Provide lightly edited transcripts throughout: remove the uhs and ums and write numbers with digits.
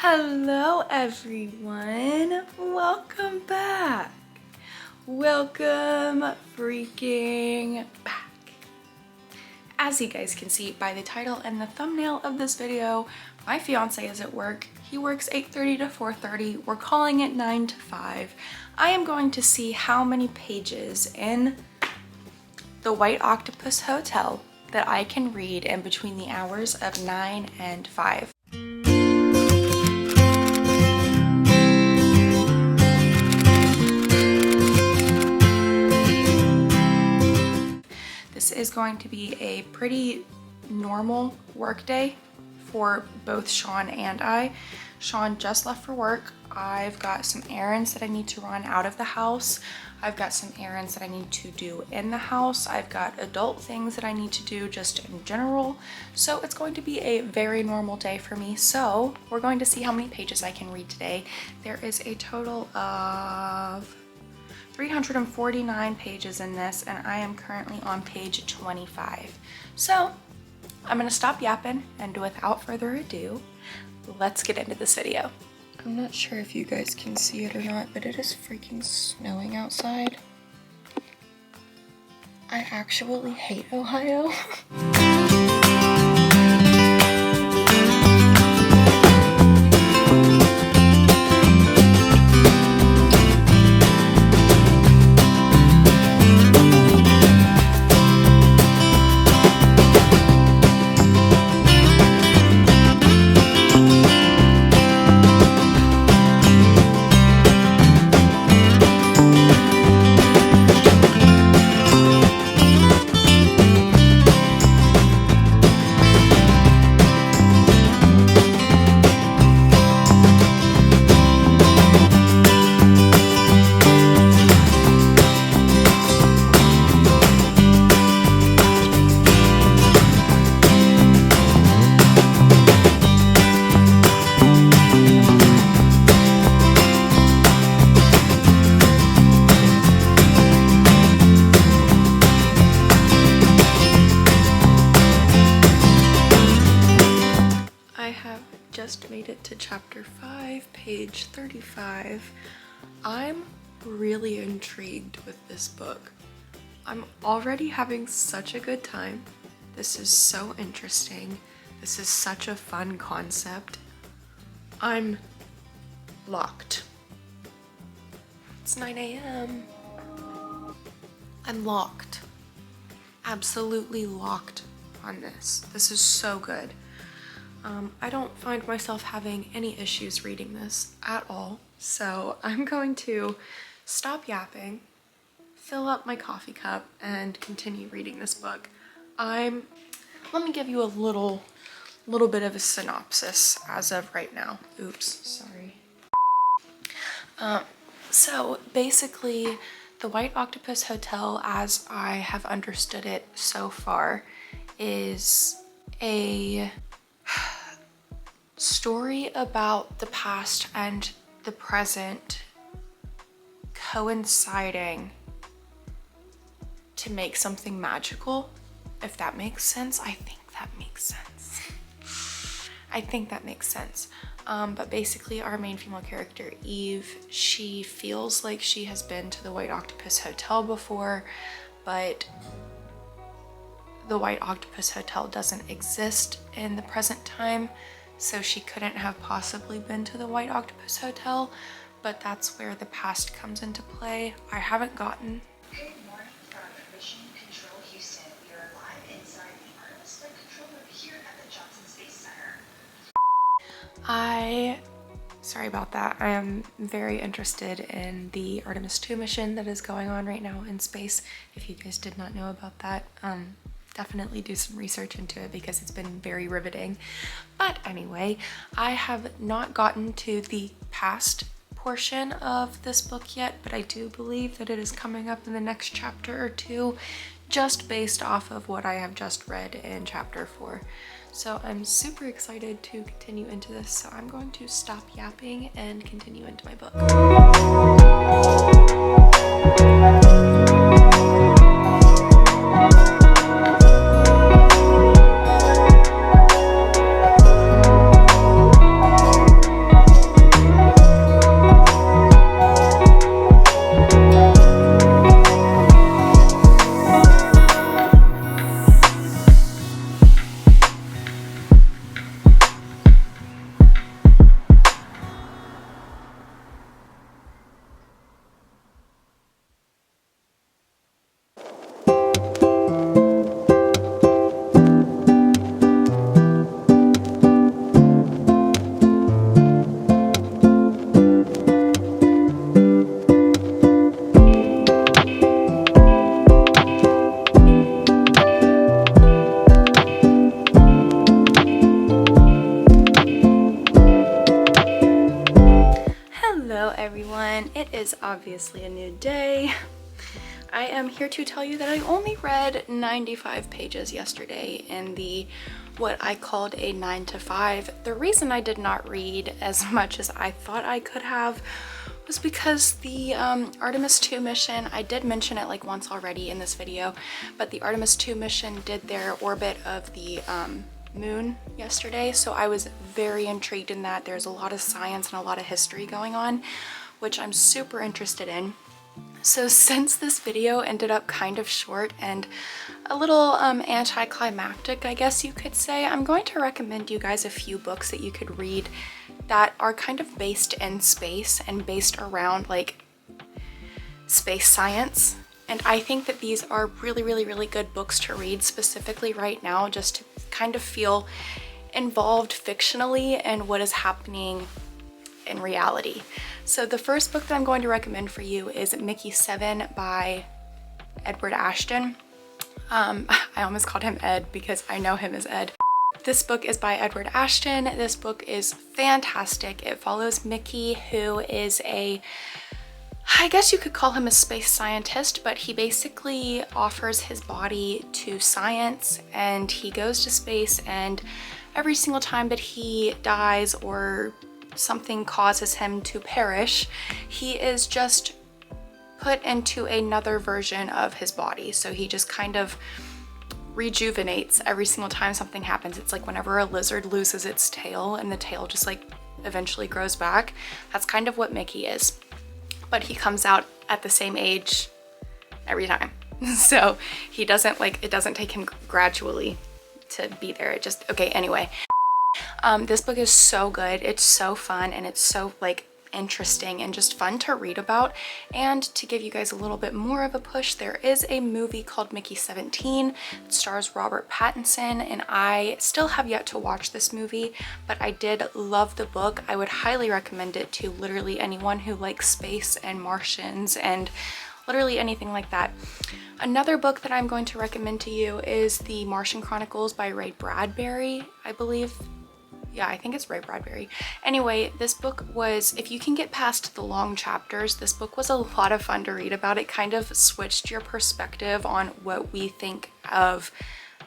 Hello everyone, welcome back. Welcome freaking back. As you guys can see by the title and the thumbnail of this video, my fiance is at work. He works 8:30 to 4:30. We're calling it 9 to 5. I am going to see how many pages in the White Octopus Hotel that I can read in between the hours of 9 and 5. This is going to be a pretty normal work day for both Sean and I. Sean just left for work. I've got some errands that I need to run out of the house. I've got some errands that I need to do in the house. I've got adult things that I need to do just in general. So it's going to be a very normal day for me. So we're going to see how many pages I can read today. There is a total of 349 pages in this, and I am currently on page 25. So I'm gonna stop yapping, and without further ado, let's get into this video. I'm not sure if you guys can see it or not, but it is freaking snowing outside. I actually hate Ohio. Just made it to chapter 5, page 35. I'm really intrigued with this book. I'm already having such a good time. This is so interesting. This is such a fun concept. I'm locked. It's 9 a.m. I'm locked. Absolutely locked on this. This is so good. I don't find myself having any issues reading this at all, so I'm going to stop yapping, fill up my coffee cup, and continue reading this book. Let me give you a little bit of a synopsis as of right now. Oops, sorry. So basically, the White Octopus Hotel, as I have understood it so far, is a story about the past and the present coinciding to make something magical, if that makes sense. I think that makes sense. But basically our main female character, Eve, she feels like she has been to the White Octopus Hotel before, but the White Octopus Hotel doesn't exist in the present time, so she couldn't have possibly been to the White Octopus Hotel, but that's where the past comes into play. I haven't gotten... Good morning from Mission Control Houston. We are live inside the Artemis Flight Control Room here at the Johnson Space Center. Sorry about that. I am very interested in the Artemis 2 mission that is going on right now in space. If you guys did not know about that, definitely do some research into it because it's been very riveting. But anyway, I have not gotten to the past portion of this book yet, but I do believe that it is coming up in the next chapter or two, just based off of what I have just read in chapter 4. So I'm super excited to continue into this, so I'm going to stop yapping and continue into my book. Hello everyone, it is obviously a new day. I am here to tell you that I only read 95 pages yesterday in the what I called a 9 to 5. The reason I did not read as much as I thought I could have was because the Artemis 2 mission, I did mention it like once already in this video, but the Artemis 2 mission did their orbit of the moon yesterday, so I was very intrigued in that. There's a lot of science and a lot of history going on, which I'm super interested in. So since this video ended up kind of short and a little anticlimactic, I guess you could say, I'm going to recommend you guys a few books that you could read that are kind of based in space and based around like space science. And I think that these are really good books to read specifically right now, just to kind of feel involved fictionally in what is happening in reality. So the first book that I'm going to recommend for you is Mickey 7 by Edward Ashton. I almost called him Ed because I know him as Ed. This book is by Edward Ashton. This book is fantastic. It follows Mickey, who is I guess you could call him a space scientist, but he basically offers his body to science, and he goes to space, and every single time that he dies or something causes him to perish, he is just put into another version of his body. So he just kind of rejuvenates every single time something happens. It's like whenever a lizard loses its tail and the tail just like eventually grows back. That's kind of what Mickey is. But he comes out at the same age every time. So he doesn't like, it doesn't take him gradually to be there. It just, okay, anyway. This book is so good. It's so fun, and it's so like interesting and just fun to read about. And to give you guys a little bit more of a push, there is a movie called Mickey 17 that stars Robert Pattinson, and I still have yet to watch this movie, but I did love the book. I would highly recommend it to literally anyone who likes space and Martians and literally anything like that. Another book that I'm going to recommend to you is the Martian Chronicles by Ray Bradbury, I believe. Yeah, I think it's Ray Bradbury. Anyway, this book was, if you can get past the long chapters, this book was a lot of fun to read about. It kind of switched your perspective on what we think of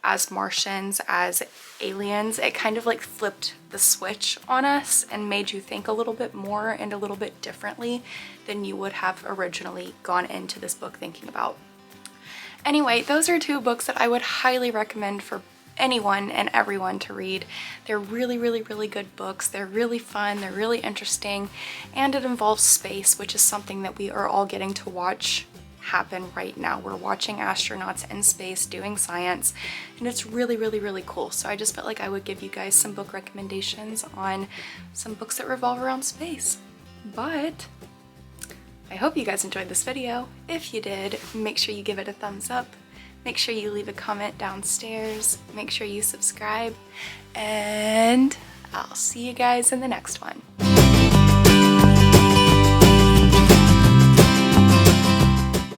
as Martians, as aliens. It kind of like flipped the switch on us and made you think a little bit more and a little bit differently than you would have originally gone into this book thinking about. Anyway, those are two books that I would highly recommend for anyone and everyone to read. They're really good books. They're really fun, they're really interesting, and it involves space, which is something that we are all getting to watch happen right now. We're watching astronauts in space doing science, and it's really cool. So I just felt like I would give you guys some book recommendations on some books that revolve around space. But I hope you guys enjoyed this video. If you did, make sure you give it a thumbs up. Make sure you leave a comment downstairs. Make sure you subscribe, and I'll see you guys in the next one.